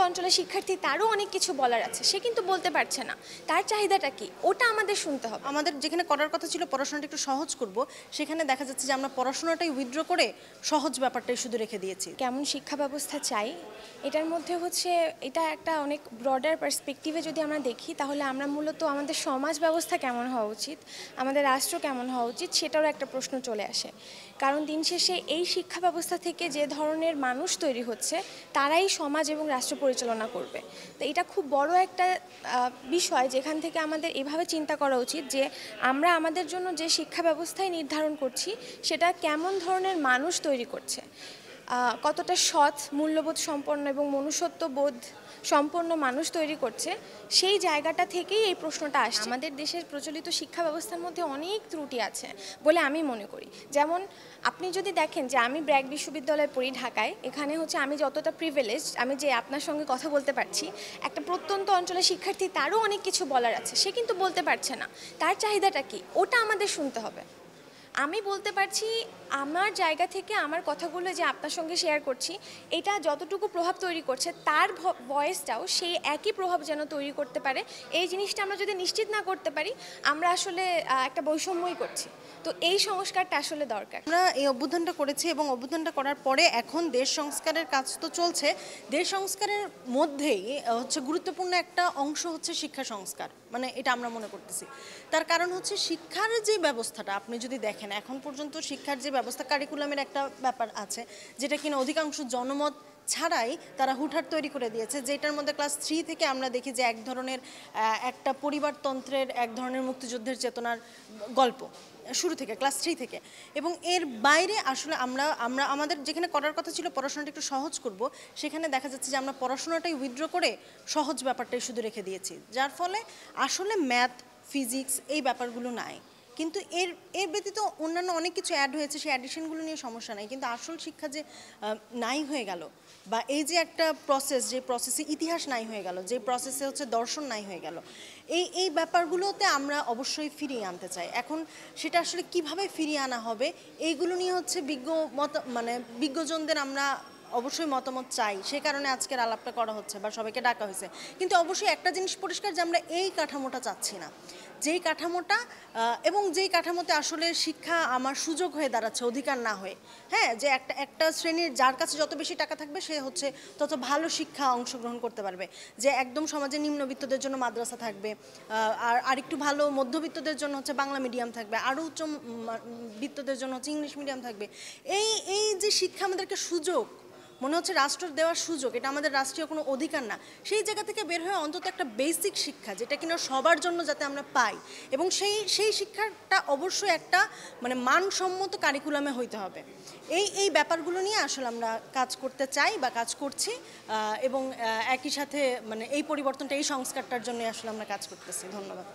অঞ্চলের শিক্ষার্থী, তারও অনেক কিছু বলার আছে, সে কিন্তু বলতে পারছে না। তার চাহিদাটা কি, ওটা আমাদের শুনতে হবে। আমাদের যেখানে করার কথা ছিল পড়াশোনাটা একটু সহজ করব, সেখানে দেখা যাচ্ছে যে আমরা পড়াশোনাটাই উইথড্র করে সহজ ব্যাপারটাই শুধু রেখে দিয়েছি। কেমন শিক্ষা ব্যবস্থা চাই, এটার মধ্যে হচ্ছে এটা একটা অনেক ব্রডার পার্সপেক্টিভে যদি আমরা দেখি, তাহলে আমরা মূলত আমাদের সমাজ ব্যবস্থা কেমন হওয়া উচিত, আমাদের রাষ্ট্র কেমন হওয়া উচিত, সেটারও একটা প্রশ্ন চলে আসে। কারণ দিন শেষে এই শিক্ষা ব্যবস্থা থেকে যে ধরনের মানুষ তৈরি হচ্ছে, তারাই সমাজ এবং রাষ্ট্র পরিচালনা করবে। তো এটা খুব বড় একটা বিষয়, যেখান থেকে আমাদের এভাবে চিন্তা করা উচিত যে আমরা আমাদের জন্য যে শিক্ষা ব্যবস্থায় নির্ধারণ করছি, সেটা কেমন ধরনের মানুষ তৈরি করছে, কতটা সৎ, মূল্যবোধ সম্পন্ন এবং মনুষ্যত্ববোধ সম্পন্ন মানুষ তৈরি করছে, সেই জায়গাটা থেকেই এই প্রশ্নটা আসছে। আমাদের দেশের প্রচলিত শিক্ষা ব্যবস্থার মধ্যে অনেক ত্রুটি আছে বলে আমি মনে করি। যেমন আপনি যদি দেখেন যে আমি ব্র্যাক বিশ্ববিদ্যালয়ে পড়ি ঢাকায়, এখানে হচ্ছে আমি যতটা প্রিভিলেজ, আমি যে আপনার সঙ্গে কথা বলতে পারছি, একটা প্রত্যন্ত অঞ্চলের শিক্ষার্থী, তারও অনেক কিছু বলার আছে, সে কিন্তু বলতে পারছে না। তার চাহিদাটা কি, ওটা আমাদের শুনতে হবে। আমি বলতে পারছি আমার জায়গা থেকে, আমার কথাগুলো যে আপনার সঙ্গে শেয়ার করছি, এটা যতটুকু প্রভাব তৈরি করছে, তার ভয়েসটাও সেই একই প্রভাব যেন তৈরি করতে পারে। এই জিনিসটা আমরা যদি নিশ্চিত না করতে পারি, আমরা আসলে একটা বৈষম্যই করছি। তো এই সংস্কারটা আসলে দরকার। আমরা এই অভ্যুত্থানটা করেছি এবং অভ্যুত্থানটা করার পরে এখন দেশ সংস্কারের কাজ তো চলছে। দেশ সংস্কারের মধ্যেই হচ্ছে গুরুত্বপূর্ণ একটা অংশ হচ্ছে শিক্ষা সংস্কার, মানে এটা আমরা মনে করতেছি। তার কারণ হচ্ছে শিক্ষার যে ব্যবস্থাটা আপনি যদি দেখেন, এখন পর্যন্ত শিক্ষার যে ব্যবস্থা, কারিকুলামের একটা ব্যাপার আছে যেটা কিনা অধিকাংশ জনমত ছাড়াই তারা হুটহাট তৈরি করে দিয়েছে, যেটার মধ্যে ক্লাস 3 থেকে আমরা দেখি যে এক ধরনের একটা পরিবারতন্ত্রের, এক ধরনের মুক্তিযুদ্ধের চেতনার গল্প শুরু থেকে, ক্লাস 3 থেকে। এবং এর বাইরে আসলে আমরা আমরা আমাদের যেখানে করার কথা ছিল পড়াশোনাটা একটু সহজ করব, সেখানে দেখা যাচ্ছে যে আমরা পড়াশোনাটাই উইথড্র করে সহজ ব্যাপারটাই শুধু রেখে দিয়েছি, যার ফলে আসলে ম্যাথ, ফিজিক্স এই ব্যাপারগুলো নাই। কিন্তু এর ব্যতীত অন্যান্য অনেক কিছু অ্যাড হয়েছে, সেই অ্যাডিশনগুলো নিয়ে সমস্যা নাই, কিন্তু আসল শিক্ষা যে নাই হয়ে গেল, বা এই যে একটা প্রসেস, যে প্রসেসে ইতিহাস নাই হয়ে গেল, যে প্রসেসে হচ্ছে দর্শন নাই হয়ে গেল, এই ব্যাপারগুলোতে আমরা অবশ্যই ফিরিয়ে আনতে চাই। এখন সেটা আসলে কিভাবে ফিরিয়ে আনা হবে, এইগুলো নিয়ে হচ্ছে বিজ্ঞজনদের আমরা অবশ্যই মতামত চাই, সে কারণে আজকের আলাপটা করা হচ্ছে বা সবাইকে ডাকা হয়েছে। কিন্তু অবশ্যই একটা জিনিস পরিষ্কার যে আমরা এই কাঠামোটা চাচ্ছি না, যেই কাঠামোটা এবং যেই কাঠামোতে আসলে শিক্ষা আমার সুযোগ হয়ে দাঁড়াচ্ছে, অধিকার না হয়ে। হ্যাঁ, যে একটা শ্রেণীর যার কাছে যত বেশি টাকা থাকবে সে হচ্ছে তত ভালো শিক্ষা অংশগ্রহণ করতে পারবে, যে একদম সমাজে নিম্নবিত্তদের জন্য মাদ্রাসা থাকবে, আর একটু ভালো মধ্যবিত্তদের জন্য হচ্ছে বাংলা মিডিয়াম থাকবে, আরও উচ্চ বিত্তদের জন্য হচ্ছে ইংলিশ মিডিয়াম থাকবে। এই যে শিক্ষা আমাদেরকে সুযোগ মনে হচ্ছে রাষ্ট্র দেওয়ার সুযোগ, এটা আমাদের রাষ্ট্রীয় কোনো অধিকার না, সেই জায়গা থেকে বের হয়ে অন্তত একটা বেসিক শিক্ষা যেটা কিনা সবার জন্য যাতে আমরা পাই, এবং সেই শিক্ষাটা অবশ্যই একটা মানে মানসম্মত কারিকুলামে হইতে হবে। এই ব্যাপারগুলো নিয়ে আসলে আমরা কাজ করতে চাই বা কাজ করছি, এবং একই সাথে মানে এই পরিবর্তনটা, এই সংস্কারটার জন্য আসলে আমরা কাজ করতেছি। ধন্যবাদ।